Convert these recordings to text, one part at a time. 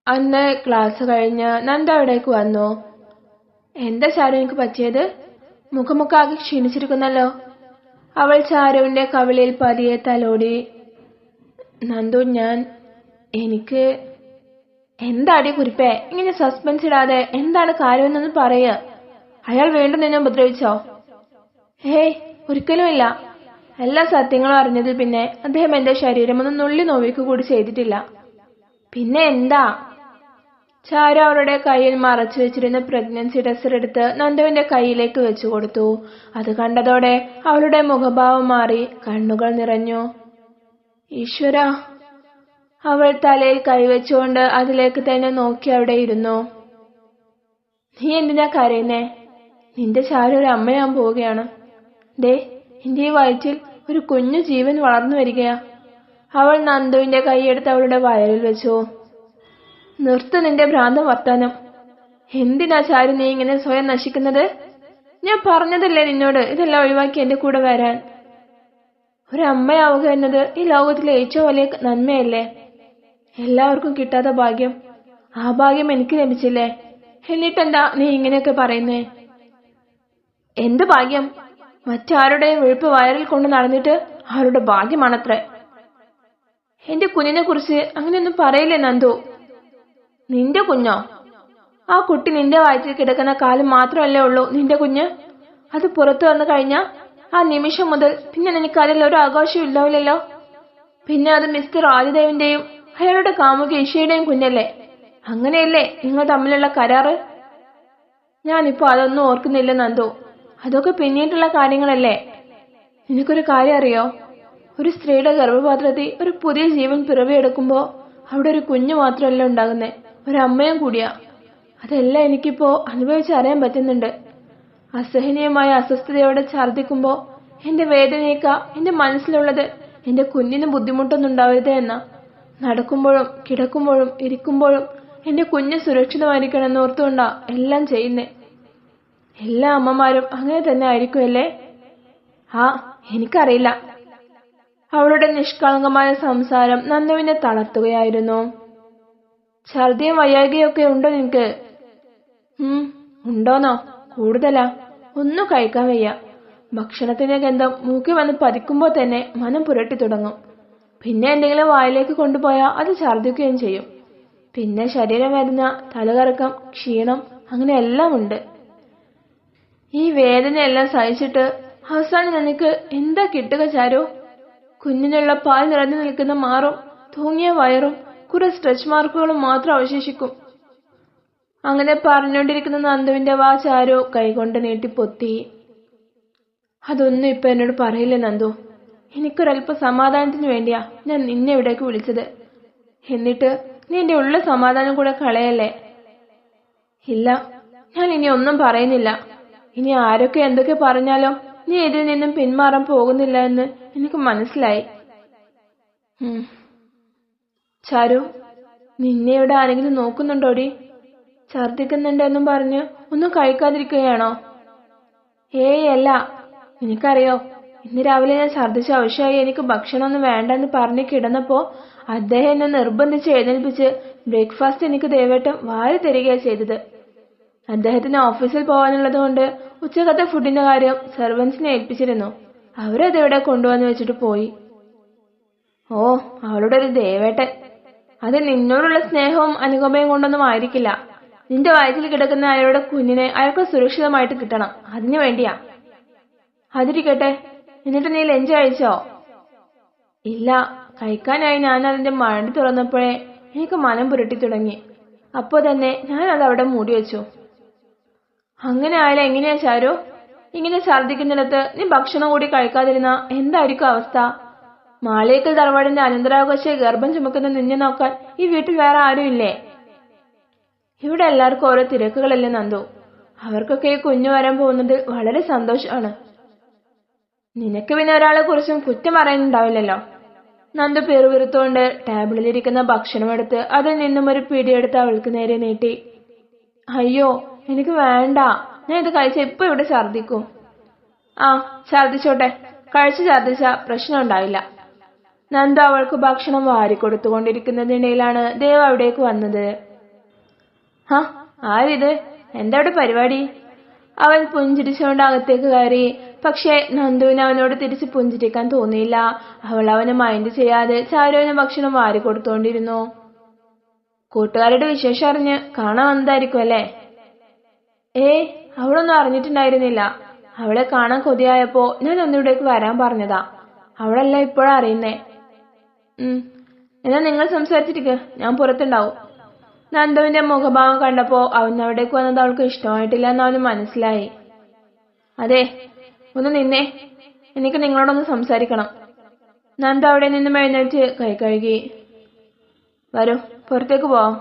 അന്ന് ക്ലാസ് കഴിഞ്ഞ് നന്ദ അവിടേക്ക് വന്നു. എന്താ ചാരു എനിക്ക് പറ്റിയത്? മുഖമൊക്കാകെ ക്ഷീണിച്ചിരിക്കുന്നല്ലോ. അവൾ ചാരുവിന്റെ കവിളിൽ പതിയെ തലോടി. നന്ദു, എനിക്ക് എന്താടി കുരിപ്പേ, ഇങ്ങനെ സസ്പെൻസ് ഇടാതെ എന്താണ് കാര്യമെന്നൊന്ന് പറയ. അയാൾ വീണ്ടും നിന്നെ ഉപദ്രവിച്ചോ? ഹേയ്, ഒരിക്കലുമില്ല. എല്ലാ സത്യങ്ങളും അറിഞ്ഞതിൽ പിന്നെ അദ്ദേഹം എന്റെ ശരീരം ഒന്ന് നുള്ളി നോവിക്ക് കൂടി ചെയ്തിട്ടില്ല. പിന്നെ എന്താ? ചാരു അവളുടെ കയ്യിൽ മറച്ചു വെച്ചിരുന്ന പ്രഗ്നൻസി ടെസ്റ്റർ എടുത്ത് നന്ദുവിന്റെ കൈയിലേക്ക് വെച്ചു കൊടുത്തു. അത് കണ്ടതോടെ അവളുടെ മുഖഭാവം മാറി, കണ്ണുകൾ നിറഞ്ഞു. ഈശ്വര! അവൾ തലയിൽ കൈവച്ചുകൊണ്ട് അതിലേക്ക് തന്നെ നോക്കി അവിടെ ഇരുന്നു. നീ എന്തിനാ കരയുന്നേ? നിന്റെ ചാരു ഒരു അമ്മയാൻ പോവുകയാണ്. ദേ, എന്റെ ഈ വയറ്റിൽ ഒരു കുഞ്ഞു ജീവൻ വളർന്നു വരികയാ. അവൾ നന്ദുവിന്റെ കൈയെടുത്ത് അവളുടെ വയറിൽ വെച്ചു. നിർത്ത് നിന്റെ ഭ്രാന്തം വർത്താനം. എന്തിനാ ചാരു നീ ഇങ്ങനെ സ്വയം നശിക്കുന്നത്? ഞാൻ പറഞ്ഞതല്ലേ നിന്നോട് ഇതെല്ലാം ഒഴിവാക്കി എന്റെ കൂടെ വരാൻ. ഒരമ്മയാവുക എന്നത് ഈ ലോകത്തിലെ ഏറ്റവും വലിയ നന്മയല്ലേ? എല്ലാവർക്കും കിട്ടാത്ത ഭാഗ്യം, ആ ഭാഗ്യം എനിക്ക് ലഭിച്ചില്ലേ? എന്നിട്ടെന്താ നീ ഇങ്ങനെയൊക്കെ പറയുന്നേ? എന്ത് ഭാഗ്യം? മറ്റാരുടെയും വിഴുപ്പ് വയറിൽ കൊണ്ട് നടന്നിട്ട് അവരുടെ ഭാഗ്യമാണത്രേ. എന്റെ കുഞ്ഞിനെ കുറിച്ച് അങ്ങനെയൊന്നും പറയില്ലേ നന്ദു. നിന്റെ കുഞ്ഞോ? ആ കുട്ടി നിന്റെ വയറ്റിൽ കിടക്കുന്ന കാലം മാത്രമല്ലേ ഉള്ളൂ നിന്റെ കുഞ്ഞ്. അത് പുറത്തു വന്നു കഴിഞ്ഞാ ആ നിമിഷം മുതൽ പിന്നെ നിനക്ക് അതിൽ ഒരു ആഘോഷവും ഇല്ലാവില്ലല്ലോ. പിന്നെ അത് മിസ്റ്റർ ആദിദേവിന്റെയും അയാളുടെ കാമുക ഈശയുടെയും കുഞ്ഞല്ലേ? അങ്ങനെയല്ലേ നിങ്ങൾ തമ്മിലുള്ള കരാറ്? ഞാനിപ്പോ അതൊന്നും ഓർക്കുന്നില്ല നന്ദു. അതൊക്കെ പിന്നീട്ടുള്ള കാര്യങ്ങളല്ലേ. നിനക്കൊരു കാര്യം അറിയോ? ഒരു സ്ത്രീയുടെ ഗർഭപാത്രത്തിൽ ഒരു പുതിയ ജീവൻ പിറവിയെടുക്കുമ്പോ അവിടെ ഒരു കുഞ്ഞു മാത്രമല്ല ഉണ്ടാകുന്നേ, ഒരമ്മയും കൂടിയാ. അതെല്ലാം എനിക്കിപ്പോ അനുഭവിച്ചറിയാൻ പറ്റുന്നുണ്ട്. അസഹനീയമായ അസ്വസ്ഥതയോടെ ഛർദിക്കുമ്പോ എന്റെ വേദനയേക്കാ എന്റെ മനസ്സിലുള്ളത് എന്റെ കുഞ്ഞിന് ബുദ്ധിമുട്ടൊന്നും ഉണ്ടാവരുത് എന്നാ. നടക്കുമ്പോഴും കിടക്കുമ്പോഴും ഇരിക്കുമ്പോഴും എന്റെ കുഞ്ഞ് സുരക്ഷിതമായിരിക്കണമെന്ന് ഓർത്തുകൊണ്ടാ എല്ലാം ചെയ്യുന്നേ. എല്ലാ അമ്മമാരും അങ്ങനെ തന്നെ ആയിരിക്കുമല്ലേ? ആ, എനിക്കറിയില്ല. അവളുടെ നിഷ്കളങ്കമായ സംസാരം നന്ദുവിനെ തളർത്തുകയായിരുന്നു. ഛർദിയും വയ്യായികയൊക്കെ ഉണ്ടോ നിനക്ക്? ഉണ്ടോന്നോ? കൂടുതലാ. ഒന്നും കഴിക്കാൻ വയ്യ. ഭക്ഷണത്തിന്റെ ഗന്ധം മൂക്കി വന്ന് പതിക്കുമ്പോ തന്നെ മനം പുരട്ടി തുടങ്ങും. പിന്നെ എന്തെങ്കിലും വായിലേക്ക് കൊണ്ടുപോയാൽ അത് ഛർദിക്കുകയും ചെയ്യും. പിന്നെ ശരീരവേദന, തലകറക്കം, ക്ഷീണം, അങ്ങനെ എല്ലാം ഉണ്ട്. ഈ വേദനയെല്ലാം സഹിച്ചിട്ട് അവസാനം നിനക്ക് എന്താ കിട്ടുക ചാരു? കുഞ്ഞിനുള്ള പാൽ നിറഞ്ഞു നിൽക്കുന്ന മാറും തൂങ്ങിയ വയറും കുറെ സ്ട്രെച്ച് മാർക്കുകളും മാത്രം അവശേഷിക്കും. അങ്ങനെ പറഞ്ഞുകൊണ്ടിരിക്കുന്ന നന്ദുവിന്റെ വാ ചാരു കൈകൊണ്ട് നീട്ടിപ്പൊത്തി. അതൊന്നും ഇപ്പൊ എന്നോട് പറയില്ലേ നന്ദു. എനിക്കൊരല്പ സമാധാനത്തിന് വേണ്ടിയാ ഞാൻ നിന്നെ ഇവിടേക്ക് വിളിച്ചത്. എന്നിട്ട് നീ എന്റെ ഉള്ള സമാധാനം കൂടെ കളയല്ലേ. ഇല്ല, ഞാൻ ഇനി ഒന്നും പറയുന്നില്ല. ഇനി ആരൊക്കെ എന്തൊക്കെ പറഞ്ഞാലോ നീ ഇതിൽ നിന്നും പിന്മാറാൻ പോകുന്നില്ല എന്ന് എനിക്ക് മനസ്സിലായി. ചാരു, നിന്നെ ഇവിടെ ആരെങ്കിലും നോക്കുന്നുണ്ടോടി? ഛർദിക്കുന്നുണ്ടെന്നും പറഞ്ഞ് ഒന്നും കഴിക്കാതിരിക്കുകയാണോ? ഏയ് അല്ല. നിനക്കറിയോ, ഇന്ന് രാവിലെ ഞാൻ ഛർദിച്ച ആവശ്യമായി എനിക്ക് ഭക്ഷണമൊന്നും വേണ്ടെന്ന് പറഞ്ഞ് കിടന്നപ്പോ അദ്ദേഹം എന്നെ നിർബന്ധിച്ച് എഴുന്നേൽപ്പിച്ച് ബ്രേക്ക്ഫാസ്റ്റ് എനിക്ക് ദയവേട്ടം വാരി തരികയാ ചെയ്തത്. അദ്ദേഹത്തിന് ഓഫീസിൽ പോകാനുള്ളത് കൊണ്ട് ഉച്ചക്കത്തെ ഫുഡിന്റെ കാര്യം സെർവൻസിനെ ഏൽപ്പിച്ചിരുന്നു. അവരത് ഇവിടെ കൊണ്ടുവന്ന് വെച്ചിട്ട് പോയി. ഓ, അവളുടെ ഒരു ദേവേട്ടൻ. അത് നിന്നോടുള്ള സ്നേഹവും അനുകമ്പയും കൊണ്ടൊന്നും ആയിരിക്കില്ല. നിന്റെ വയറ്റിൽ കിടക്കുന്ന അയാളുടെ കുഞ്ഞിനെ അയാൾക്ക് സുരക്ഷിതമായിട്ട് കിട്ടണം, അതിനു വേണ്ടിയാ. അതിരിക്കട്ടെ, എന്നിട്ട് നീ ലഞ്ച് കഴിച്ചോ? ഇല്ല, കഴിക്കാനായി ഞാൻ അതിന്റെ മഴ തുറന്നപ്പോഴേ എനിക്ക് മനം പുരട്ടി തുടങ്ങി. അപ്പോ തന്നെ ഞാൻ അത് അവിടെ മൂടി വെച്ചു. അങ്ങനെ ആയാലും എങ്ങനെയാ ചാരു? ഇങ്ങനെ ഛർദിക്കുന്നിടത്ത് നീ ഭക്ഷണം കൂടി കഴിക്കാതിരുന്ന എന്തായിരിക്കും അവസ്ഥ? മാളിയേക്കൽ തറവാടിന്റെ അനന്തരാവകാശ ഗർഭം ചുമക്കുന്ന നിന്നെ നോക്കാൻ ഈ വീട്ടിൽ വേറെ ആരും ഇല്ലേ? ഇവിടെ എല്ലാവർക്കും ഓരോ തിരക്കുകളല്ലേ നന്ദു. അവർക്കൊക്കെ ഈ കുഞ്ഞു വരാൻ പോകുന്നത് വളരെ സന്തോഷമാണ്. നിനക്ക് പിന്നെ ഒരാളെ കുറിച്ചും കുറ്റം പറയാനുണ്ടാവില്ലല്ലോ. നന്ദു പിറുപിറുത്തോണ്ട് ടേബിളിലിരിക്കുന്ന ഭക്ഷണമെടുത്ത് അതിൽ നിന്നും ഒരു പിടിയെടുത്ത് അവൾക്ക് നേരെ നീട്ടി. അയ്യോ, എനിക്ക് വേണ്ട. ഞാൻ ഇത് കഴിച്ച ഇപ്പൊ ഇവിടെ ഛർദിക്കും. ആ, ഛർദിച്ചോട്ടെ. കഴിച്ച് ഛർദിച്ച പ്രശ്നം ഉണ്ടാവില്ല. നന്ദു അവൾക്ക് ഭക്ഷണം വാരിക്കൊടുത്തുകൊണ്ടിരിക്കുന്നതിനിടയിലാണ് ദേവ അവിടേക്ക് വന്നത്. ഹാ, ആരിത്? എന്താ അവിടെ പരിപാടി? അവൻ പുഞ്ചിരിച്ചുകൊണ്ട് അകത്തേക്ക് കയറി. പക്ഷെ നന്ദുവിന് അവനോട് തിരിച്ച് പുഞ്ചിരിക്കാൻ തോന്നിയില്ല. അവൾ അവനെ മൈൻഡ് ചെയ്യാതെ ചാരുവിന് ഭക്ഷണം വാരി കൊടുത്തോണ്ടിരുന്നു. കൂട്ടുകാരുടെ വിശേഷം അറിഞ്ഞ് കാണാൻ വന്നതായിരിക്കും അല്ലേ? അവളൊന്നും അറിഞ്ഞിട്ടുണ്ടായിരുന്നില്ല. അവളെ കാണാൻ കൊതിയായപ്പോ ഞാൻ ഒന്നിവിടേക്ക് വരാൻ പറഞ്ഞതാ. അവളല്ല ഇപ്പോഴാ അറിയുന്നേ. എന്നാ നിങ്ങൾ സംസാരിച്ചിരിക്കുക, ഞാൻ പുറത്തുണ്ടാവും. നന്ദുവിന്റെ മുഖഭാവം കണ്ടപ്പോ അവൻ അവിടേക്ക് വന്നത് അവൾക്ക് ഇഷ്ടമായിട്ടില്ല എന്ന് അവന് മനസ്സിലായി. അതെ, ഒന്ന് നിന്നേ, എനിക്ക് നിങ്ങളോടൊന്ന് സംസാരിക്കണം. നന്ദു അവിടെ നിന്നും എഴുന്നേറ്റ് കൈ കഴുകി. വരൂ, പുറത്തേക്ക് പോവാം.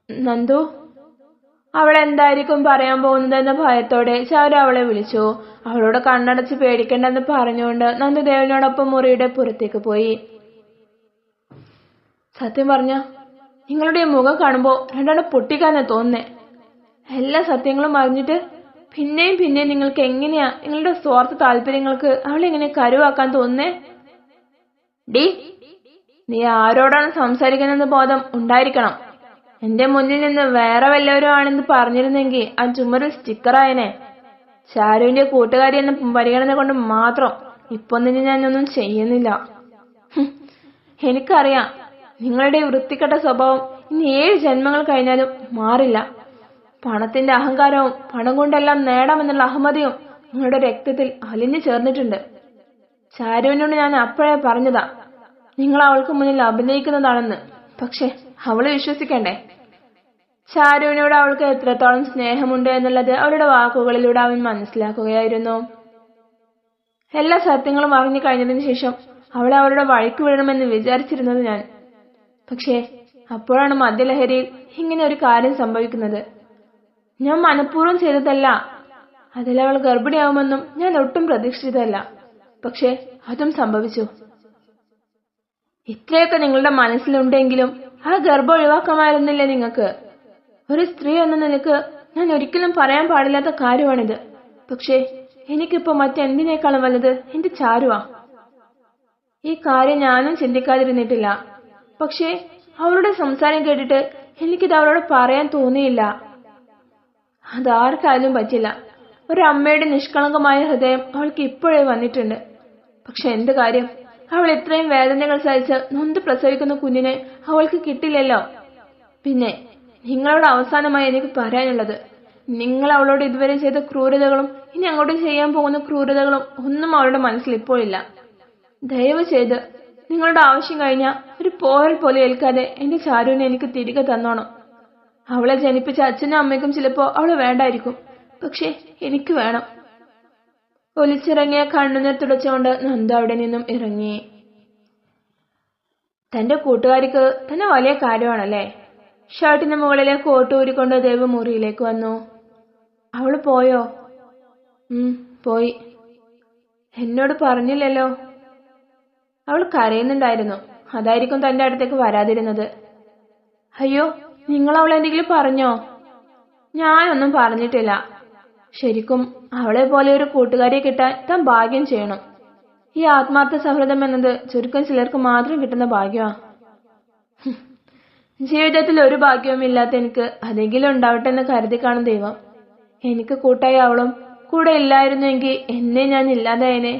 നന്ദു, അവൾ എന്തായിരിക്കും പറയാൻ പോകുന്നതെന്ന ഭയത്തോടെ ചാരു അവളെ വിളിച്ചു. അവളോട് കണ്ണടച്ച് പേടിക്കണ്ടെന്ന് പറഞ്ഞുകൊണ്ട് നന്ദു ദേവനോടൊപ്പം മുറിയുടെ പുറത്തേക്ക് പോയി. സത്യം പറഞ്ഞ നിങ്ങളുടെ ഈ മുഖം കാണുമ്പോ രണ്ടെണ്ണം പൊട്ടിക്കാന്നാ തോന്നുന്നേ. എല്ലാ സത്യങ്ങളും അറിഞ്ഞിട്ട് പിന്നെയും പിന്നെയും നിങ്ങൾക്ക് എങ്ങനെയാ നിങ്ങളുടെ സ്വാർത്ഥ താല്പര്യങ്ങൾക്ക് അവളെങ്ങനെ കരുവാക്കാൻ തോന്നുന്നേ? ഡി, നീ ആരോടാണ് സംസാരിക്കുന്നതെന്ന് ബോധം ഉണ്ടായിരിക്കണം. എന്റെ മുന്നിൽ നിന്ന് വേറെ വല്ലവരും ആണെന്ന് പറഞ്ഞിരുന്നെങ്കിൽ ആ ചുമരിൽ സ്റ്റിക്കറായനെ. ചാരുവിന്റെ കൂട്ടുകാരി എന്ന പരിഗണന കൊണ്ട് മാത്രം ഇപ്പൊ തന്നെ ഞാനൊന്നും ചെയ്യുന്നില്ല. എനിക്കറിയാം നിങ്ങളുടെ വൃത്തികെട്ട സ്വഭാവം ഇനി 7 ജന്മങ്ങൾ കഴിഞ്ഞാലും മാറില്ല. പണത്തിന്റെ അഹങ്കാരവും പണം കൊണ്ടെല്ലാം നേടാമെന്നുള്ള അഹമ്മതിയും നിങ്ങളുടെ രക്തത്തിൽ അലിഞ്ഞു ചേർന്നിട്ടുണ്ട്. ചാരുവിനോട് ഞാൻ അപ്പോഴേ പറഞ്ഞതാ നിങ്ങൾ അവൾക്ക് മുന്നിൽ അഭിനയിക്കുന്നതാണെന്ന്. പക്ഷെ അവള് വിശ്വസിക്കണ്ടേ? ചാരുവിനോട് അവൾക്ക് എത്രത്തോളം സ്നേഹമുണ്ട് എന്നുള്ളത് അവളുടെ വാക്കുകളിലൂടെ അവൻ മനസ്സിലാക്കുകയായിരുന്നു. എല്ലാ സത്യങ്ങളും അറിഞ്ഞു കഴിഞ്ഞതിന് ശേഷം അവളെ അവളുടെ വഴിക്ക് വിടണമെന്ന് വിചാരിച്ചിരുന്നത് ഞാൻ. പക്ഷേ അപ്പോഴാണ് മദ്യലഹരിയിൽ ഇങ്ങനെ ഒരു കാര്യം സംഭവിക്കുന്നത്. ഞാൻ മനഃപൂർവ്വം ചെയ്തതല്ല. അതിലവൾ ഗർഭിണിയാവുമെന്നും ഞാൻ ഒട്ടും പ്രതീക്ഷിച്ചതല്ല. പക്ഷെ അതും സംഭവിച്ചു. ഇത്രയൊക്കെ നിങ്ങളുടെ മനസ്സിലുണ്ടെങ്കിലും ആ ഗർഭം ഒഴിവാക്കാമായിരുന്നില്ലേ നിങ്ങൾക്ക്? ഒരു സ്ത്രീ എന്ന നിലക്ക് ഞാൻ ഒരിക്കലും പറയാൻ പാടില്ലാത്ത കാര്യമാണിത്. പക്ഷേ എനിക്കിപ്പോ മറ്റെന്തിനേക്കാളും വലുത് എന്റെ ചാരുവാ. ഈ കാര്യം ഞാനും ചിന്തിക്കാതിരുന്നിട്ടില്ല. പക്ഷേ അവളുടെ സംസാരം കേട്ടിട്ട് എനിക്കിത് അവളോട് പറയാൻ തോന്നിയില്ല. അതാർക്കായാലും പറ്റില്ല. ഒരമ്മയുടെ നിഷ്കളങ്കമായ ഹൃദയം അവൾക്ക് ഇപ്പോഴേ വന്നിട്ടുണ്ട്. പക്ഷെ എന്ത് കാര്യം? അവൾ ഇത്രയും വേദനകൾ സഹിച്ച് നൊന്ത് പ്രസവിക്കുന്ന കുഞ്ഞിനെ അവൾക്ക് കിട്ടില്ലല്ലോ. പിന്നെ നിങ്ങളോട് അവസാനമായി എനിക്ക് പറയാനുള്ളത്, നിങ്ങൾ അവളോട് ഇതുവരെ ചെയ്ത ക്രൂരതകളും ഇനി അങ്ങോട്ട് ചെയ്യാൻ പോകുന്ന ക്രൂരതകളും ഒന്നും അവളുടെ മനസ്സിൽ ഇപ്പോഴില്ല. ദയവ് ചെയ്ത് നിങ്ങളുടെ ആവശ്യം കഴിഞ്ഞാൽ ഒരു പോറൽ പോലെ ഏൽക്കാതെ എന്റെ ചാരുവിനെ എനിക്ക് തിരികെ തന്നോണം. അവളെ ജനിപ്പിച്ച അച്ഛനും അമ്മയ്ക്കും ചിലപ്പോ അവളെ വേണ്ടായിരിക്കും. പക്ഷെ എനിക്ക് വേണം. ഒലിച്ചിറങ്ങിയ കണ്ണുനീർ തുടച്ചുകൊണ്ട് നന്ദു അവിടെ നിന്നും ഇറങ്ങി. തന്റെ കൂട്ടുകാരിക്ക് തന്നെ വലിയ കാര്യമാണല്ലേ. ഷർട്ടിന് മുകളിലെ കോട്ട് ഊരിക്കൊണ്ട് ദേവ് മുറിയിലേക്ക് വന്നു. അവള് പോയോ? പോയി. എന്നോട് പറഞ്ഞില്ലല്ലോ. അവൾ കരയുന്നുണ്ടായിരുന്നു. അതായിരിക്കും തന്റെ അടുത്തേക്ക് വരാതിരുന്നത്. അയ്യോ, നിങ്ങൾ അവൾ എന്തെങ്കിലും പറഞ്ഞോ? ഞാനൊന്നും പറഞ്ഞിട്ടില്ല. ശരിക്കും അവളെ പോലെ ഒരു കൂട്ടുകാരിയെ കിട്ടാൻ താൻ ഭാഗ്യം ചെയ്യണം. ഈ ആത്മാർത്ഥ സൗഹൃദം എന്നത് ചുരുക്കം ചിലർക്ക് മാത്രം കിട്ടുന്ന ഭാഗ്യമാ. ജീവിതത്തിൽ ഒരു ഭാഗ്യവും ഇല്ലാത്ത എനിക്ക് അതെങ്കിലും ഉണ്ടാവട്ടെ എന്ന് കരുതി കാണും ദൈവം. എനിക്ക് കൂട്ടായി അവളും കൂടെ ഇല്ലായിരുന്നെങ്കിൽ എന്നെ ഞാൻ ഇല്ലാതായനെ.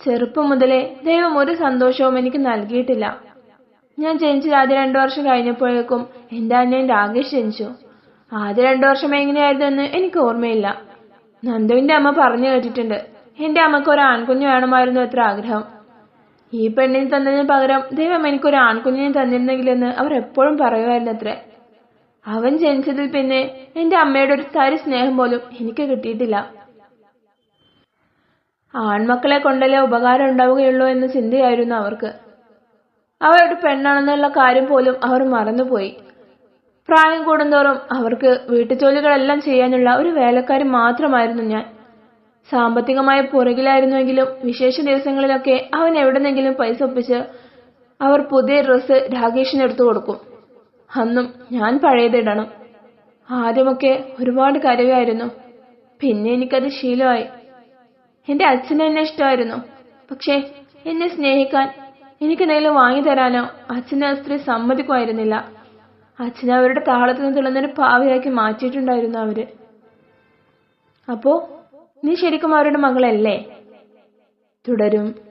ചെറുപ്പം മുതലേ ദൈവം ഒരു സന്തോഷവും എനിക്ക് നൽകിയിട്ടില്ല. ഞാൻ ജനിച്ച് ആദ്യ 2 വർഷം കഴിഞ്ഞപ്പോഴേക്കും എന്റെ അനിയൻ രാകേഷ് ജനിച്ചു. ആദ്യ 2 വർഷം എങ്ങനെയായിരുന്നു എന്ന് എനിക്ക് ഓർമ്മയില്ല. നന്ദുവിന്റെ അമ്മ പറഞ്ഞു കേട്ടിട്ടുണ്ട് എന്റെ അമ്മക്ക് ഒരു ആൺകുഞ്ഞ് വേണമായിരുന്നു എത്ര ആഗ്രഹം. ഈ പെണ്ണിന് തന്നതിന് പകരം ദൈവം എനിക്കൊരു ആൺകുഞ്ഞിനെ തന്നിരുന്നെങ്കിലെന്ന് അവർ എപ്പോഴും പറയുമായിരുന്നത്രേ. അവൻ ജനിച്ചതിൽ പിന്നെ എന്റെ അമ്മയുടെ ഒരു തരി സ്നേഹം പോലും എനിക്ക് കിട്ടിയിട്ടില്ല. ആൺമക്കളെ കൊണ്ടല്ലേ ഉപകാരം ഉണ്ടാവുകയുള്ളൂ എന്ന ചിന്തയായിരുന്നു അവർക്ക്. അവർ ഒരു പെണ്ണാണെന്നുള്ള കാര്യം പോലും അവർ മറന്നുപോയി. പ്രായം കൂടുന്തോറും അവർക്ക് വീട്ടുജോലികളെല്ലാം ചെയ്യാനുള്ള ഒരു വേലക്കാരി മാത്രമായിരുന്നു ഞാൻ. സാമ്പത്തികമായ പുറകിലായിരുന്നുവെങ്കിലും വിശേഷ ദിവസങ്ങളിലൊക്കെ അവൻ എവിടെന്നെങ്കിലും പൈസ ഒപ്പിച്ച് അവർ പുതിയ ഡ്രസ്സ് രാകേഷിന് എടുത്തു കൊടുക്കും. അന്നും ഞാൻ പഴയതിടണം. ആദ്യമൊക്കെ ഒരുപാട് കരവായിരുന്നു. പിന്നെ എനിക്കത് ശീലമായി. എന്റെ അച്ഛനെ എന്നെ ഇഷ്ടമായിരുന്നു. പക്ഷേ എന്നെ സ്നേഹിക്കാൻ എനിക്കെന്തെങ്കിലും വാങ്ങിത്തരാനോ അച്ഛനെ ആ സ്ത്രീ സമ്മതിക്കുമായിരുന്നില്ല. അച്ഛനെ അവരുടെ താളത്തിൽ നിന്ന് തുള്ളുന്നൊരു പാവയാക്കി മാറ്റിയിട്ടുണ്ടായിരുന്നു അവര്. അപ്പോ നീ ശരിക്കും അവരുടെ മകളല്ലേ? തുടരും.